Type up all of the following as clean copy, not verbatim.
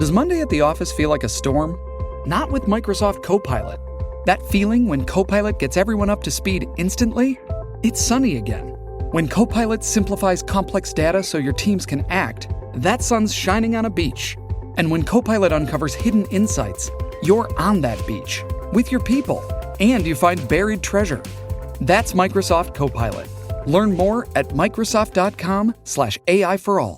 Does Monday at the office feel like a storm? Not with Microsoft Copilot. That feeling when Copilot gets everyone up to speed instantly? It's sunny again. When Copilot simplifies complex data so your teams can act, that sun's shining on a beach. And when Copilot uncovers hidden insights, you're on that beach with your people, and you find buried treasure. That's Microsoft Copilot. Learn more at Microsoft.com/AI for all.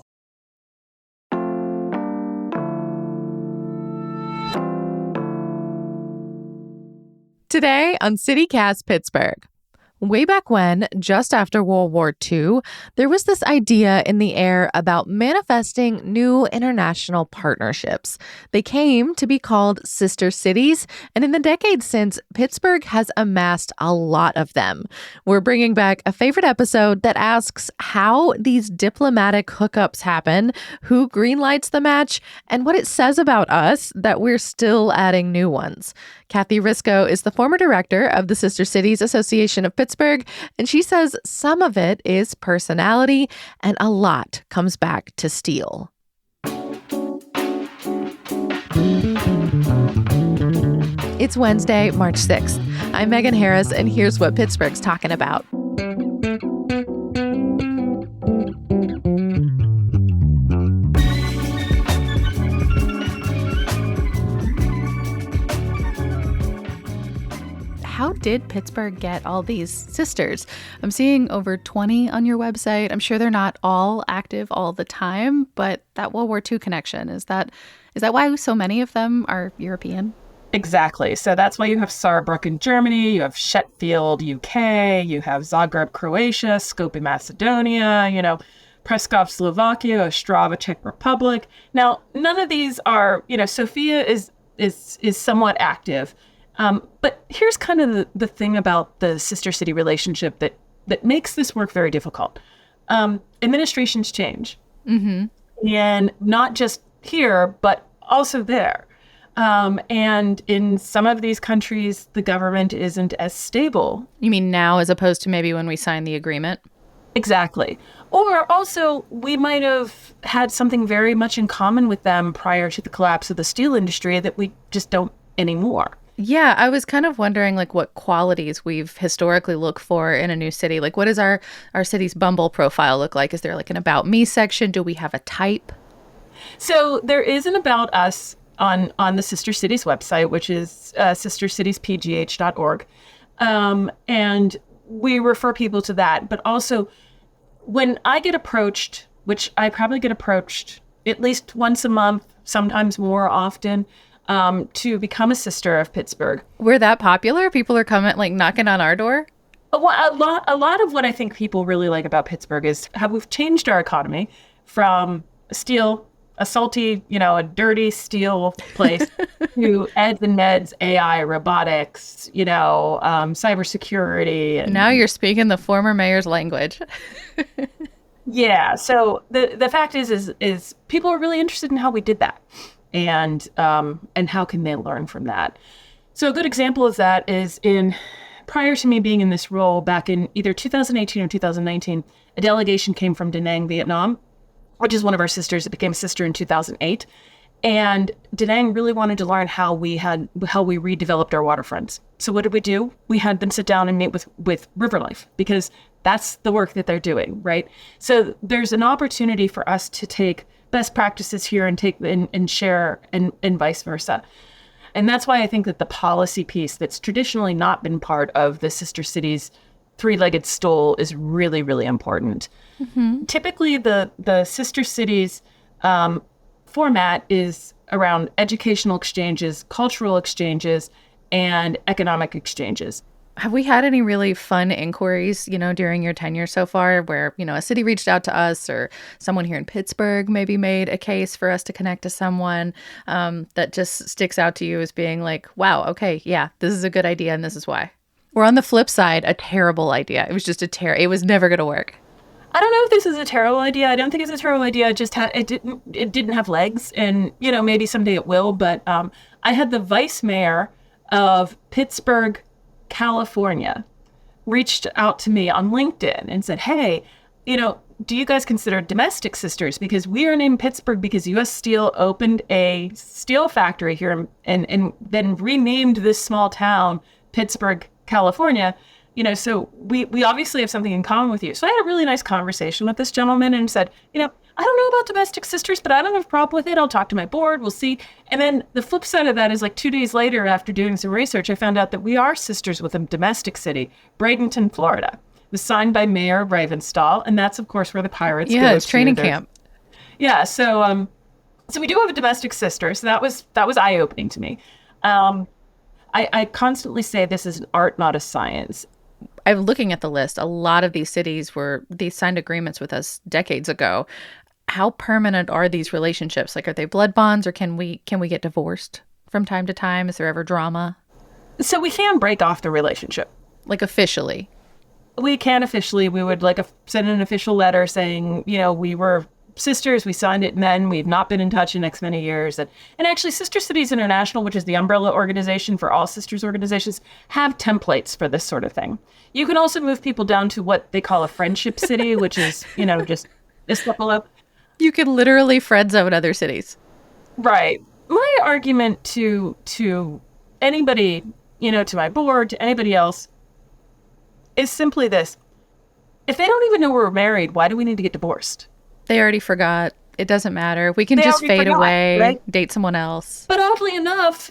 Today on CityCast Pittsburgh. Way back when, just after World War II, there was this idea in the air about manifesting new international partnerships. They came to be called sister cities, and in the decades since, Pittsburgh has amassed a lot of them. We're bringing back a favorite episode that asks how these diplomatic hookups happen, who greenlights the match, and what it says about us that we're still adding new ones. Kathy Risko is the former director of the Sister Cities Association of Pittsburgh, and she says some of it is personality and a lot comes back to steel. It's Wednesday, March 6th. I'm Megan Harris, and here's what Pittsburgh's talking about. How did Pittsburgh get all these sisters? I'm seeing over 20 on your website. I'm sure they're not all active all the time, but that World War II connection, is that why so many of them are European? Exactly. So that's why you have Saarbrücken, Germany, you have Sheffield, UK, you have Zagreb, Croatia, Skopje, Macedonia, Preskov, Slovakia, Ostrava, Czech Republic. Now, none of these are, Sofia is somewhat active. But here's kind of the thing about the sister city relationship that makes this work very difficult. Administrations change. Mm-hmm. And not just here, but also there. And in some of these countries, the government isn't as stable. You mean now as opposed to maybe when we signed the agreement? Exactly. Or also, we might have had something very much in common with them prior to the collapse of the steel industry that we just don't anymore. Yeah, I was kind of wondering what qualities we've historically looked for in a new city. What does our city's Bumble profile look like? Is there an About Me section? Do we have a type? So there is an About Us on the Sister Cities website, which is sistercitiespgh.org. And we refer people to that. But also, when I get approached, which I probably get approached at least once a month, sometimes more often, to become a sister of Pittsburgh. We're that popular? People are coming, knocking on our door? A lot of what I think people really like about Pittsburgh is how we've changed our economy from steel, a salty, a dirty steel place, to eds and meds, AI, robotics, cybersecurity. And now you're speaking the former mayor's language. Yeah. So the fact is people are really interested in how we did that. And how can they learn from that? So a good example of that is prior to me being in this role back in either 2018 or 2019, a delegation came from Da Nang, Vietnam, which is one of our sisters. It became a sister in 2008. And Da Nang really wanted to learn how we redeveloped our waterfronts. So what did we do? We had them sit down and meet with River Life, because that's the work that they're doing, right? So there's an opportunity for us to take best practices here and take and share and vice versa. And that's why I think that the policy piece that's traditionally not been part of the sister cities three-legged stool is really, really important. Mm-hmm. Typically, the sister cities format is around educational exchanges, cultural exchanges, and economic exchanges. Have we had any really fun inquiries, during your tenure so far where, a city reached out to us or someone here in Pittsburgh maybe made a case for us to connect to someone that just sticks out to you as being wow, okay, yeah, this is a good idea and this is why? Or on the flip side, a terrible idea. It was just it was never going to work. I don't know if this is a terrible idea. I don't think it's a terrible idea. It just it didn't have legs, and maybe someday it will. But I had the vice mayor of Pittsburgh, California, reached out to me on LinkedIn and said, "Hey, do you guys consider domestic sisters? Because we are named Pittsburgh because U.S. Steel opened a steel factory here and then renamed this small town Pittsburgh, California. So we obviously have something in common with you. So I had a really nice conversation with this gentleman and said, I don't know about domestic sisters, but I don't have a problem with it. I'll talk to my board. We'll see. And then the flip side of that is 2 days later, after doing some research, I found out that we are sisters with a domestic city, Bradenton, Florida. It was signed by Mayor Ravenstahl. And that's, of course, where the Pirates go. Yeah, it's training camp. Yeah. So we do have a domestic sister. So that was eye-opening to me. I constantly say this is an art, not a science. I'm looking at the list. A lot of these cities they signed agreements with us decades ago. How permanent are these relationships? Are they blood bonds, or can we get divorced from time to time? Is there ever drama? So we can break off the relationship. Officially? We can officially. We would send an official letter saying, we were sisters, we signed it, and then we've not been in touch in X many years. And actually, Sister Cities International, which is the umbrella organization for all sisters organizations, have templates for this sort of thing. You can also move people down to what they call a friendship city, which is, just this step below. You could literally friend zone other cities. Right. My argument to anybody, to my board, to anybody else, is simply this. If they don't even know we're married, why do we need to get divorced? They already forgot. It doesn't matter. We can just fade away, right? Date someone else. But oddly enough,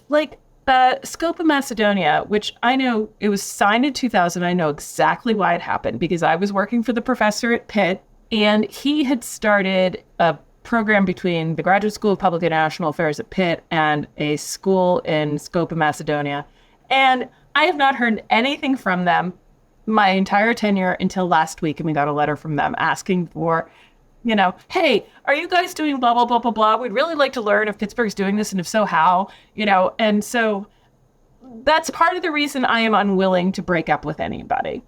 Scope of Macedonia, which I know it was signed in 2000. I know exactly why it happened because I was working for the professor at Pitt, and he had started a program between the Graduate School of Public International Affairs at Pitt and a school in Scope of Macedonia. And I have not heard anything from them my entire tenure until last week, and we got a letter from them asking for, hey, are you guys doing blah, blah, blah, blah, blah? We'd really like to learn if Pittsburgh's doing this, and if so, how, and so that's part of the reason I am unwilling to break up with anybody.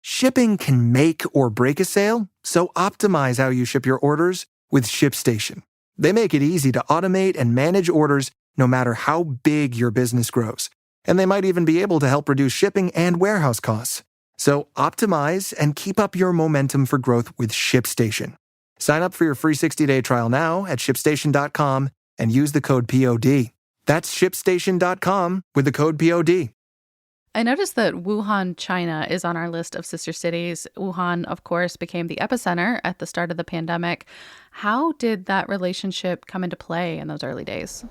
Shipping can make or break a sale, so optimize how you ship your orders with ShipStation. They make it easy to automate and manage orders no matter how big your business grows. And they might even be able to help reduce shipping and warehouse costs. So optimize and keep up your momentum for growth with ShipStation. Sign up for your free 60-day trial now at ShipStation.com and use the code POD. That's ShipStation.com with the code POD. I noticed that Wuhan, China is on our list of sister cities. Wuhan, of course, became the epicenter at the start of the pandemic. How did that relationship come into play in those early days?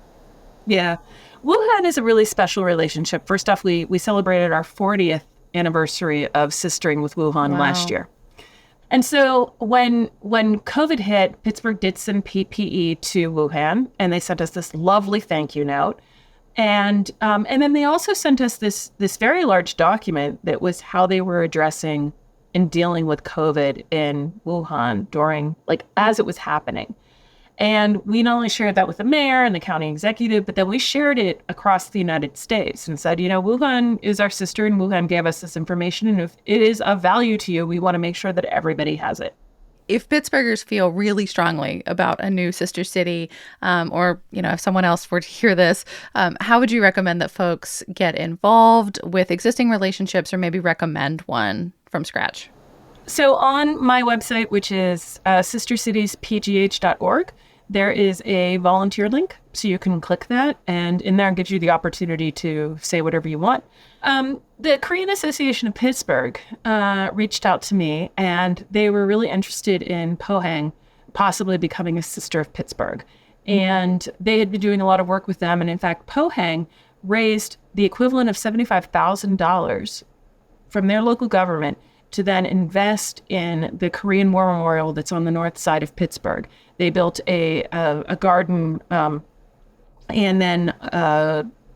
Yeah. Wuhan is a really special relationship. First off, we celebrated our 40th anniversary of sistering with Wuhan last year. And so when COVID hit, Pittsburgh did send PPE to Wuhan, and they sent us this lovely thank you note. And then they also sent us this very large document that was how they were addressing and dealing with COVID in Wuhan during, as it was happening. And we not only shared that with the mayor and the county executive, but then we shared it across the United States and said, Wuhan is our sister and Wuhan gave us this information. And if it is of value to you, we want to make sure that everybody has it. If Pittsburghers feel really strongly about a new sister city, or, if someone else were to hear this, how would you recommend that folks get involved with existing relationships or maybe recommend one from scratch? So on my website, which is sistercitiespgh.org, there is a volunteer link. So you can click that, and in there it gives you the opportunity to say whatever you want. The Korean Association of Pittsburgh reached out to me, and they were really interested in Pohang possibly becoming a sister of Pittsburgh. And they had been doing a lot of work with them. And in fact, Pohang raised the equivalent of $75,000 from their local government to then invest in the Korean War Memorial that's on the north side of Pittsburgh. They built a garden, and then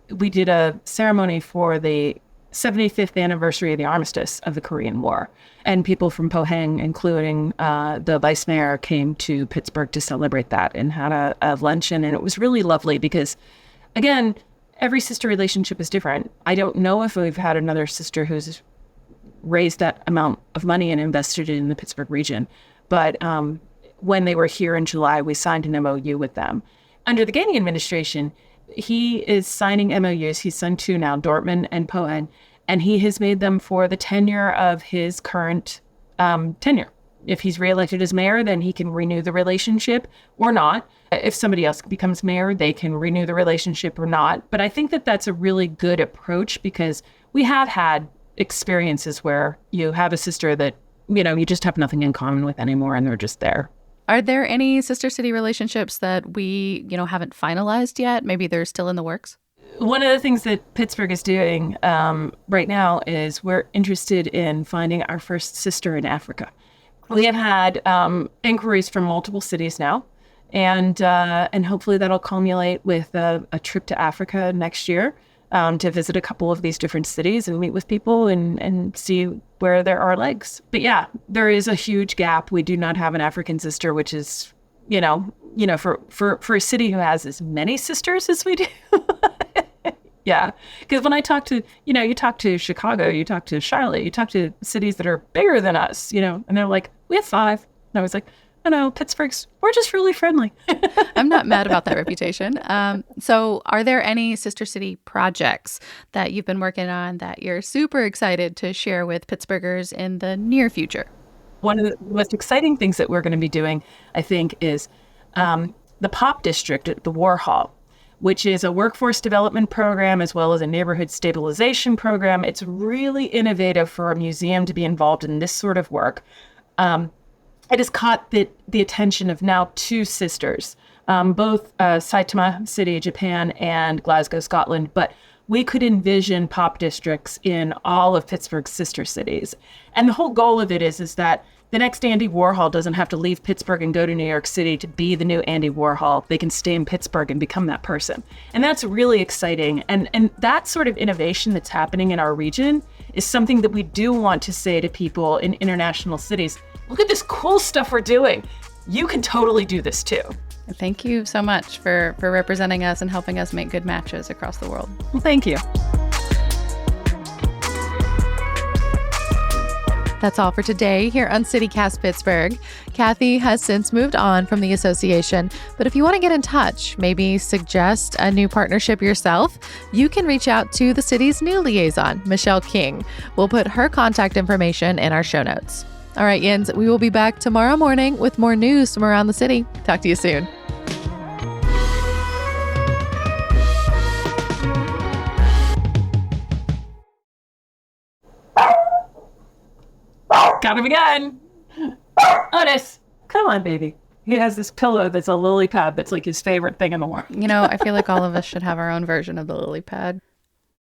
we did a ceremony for the 75th anniversary of the armistice of the Korean War. And people from Pohang, including the vice mayor, came to Pittsburgh to celebrate that and had a luncheon. And it was really lovely because, again, every sister relationship is different. I don't know if we've had another sister who's raised that amount of money and invested it in the Pittsburgh region. But when they were here in July, we signed an MOU with them. Under the Gainey administration, he is signing MOUs. He's signed 2 now, Dortmund and Poen, and he has made them for the tenure of his current tenure. If he's reelected as mayor, then he can renew the relationship or not. If somebody else becomes mayor, they can renew the relationship or not. But I think that that's a really good approach, because we have had experiences where you have a sister that, you just have nothing in common with anymore, and they're just there. Are there any sister city relationships that we, haven't finalized yet? Maybe they're still in the works? One of the things that Pittsburgh is doing right now is we're interested in finding our first sister in Africa. We have had inquiries from multiple cities now, and hopefully that'll culminate with a trip to Africa next year to visit a couple of these different cities and meet with people and see where there are legs. But yeah, there is a huge gap. We do not have an African sister, which is, for a city who has as many sisters as we do. Yeah, because when I talk to, you talk to Chicago, you talk to Charlotte, you talk to cities that are bigger than us, and they're like, we have 5. And I was like, I know, we're just really friendly. I'm not mad about that reputation. So are there any sister city projects that you've been working on that you're super excited to share with Pittsburghers in the near future? One of the most exciting things that we're going to be doing, I think, is the POP district at the Warhol, which is a workforce development program as well as a neighborhood stabilization program. It's really innovative for a museum to be involved in this sort of work. It has caught the attention of now 2 sisters, both Saitama City, Japan, and Glasgow, Scotland. But we could envision POP districts in all of Pittsburgh's sister cities. And the whole goal of it is that the next Andy Warhol doesn't have to leave Pittsburgh and go to New York City to be the new Andy Warhol. They can stay in Pittsburgh and become that person. And that's really exciting. And that sort of innovation that's happening in our region is something that we do want to say to people in international cities. Look at this cool stuff we're doing. You can totally do this too. Thank you so much for representing us and helping us make good matches across the world. Well, thank you. That's all for today here on CityCast Pittsburgh. Kathy has since moved on from the association, but if you want to get in touch, maybe suggest a new partnership yourself, you can reach out to the city's new liaison, Michelle King. We'll put her contact information in our show notes. All right, Yins, we will be back tomorrow morning with more news from around the city. Talk to you soon. Got him again. Otis, come on, baby. He has this pillow that's a lily pad that's like his favorite thing in the world. I feel like all of us should have our own version of the lily pad.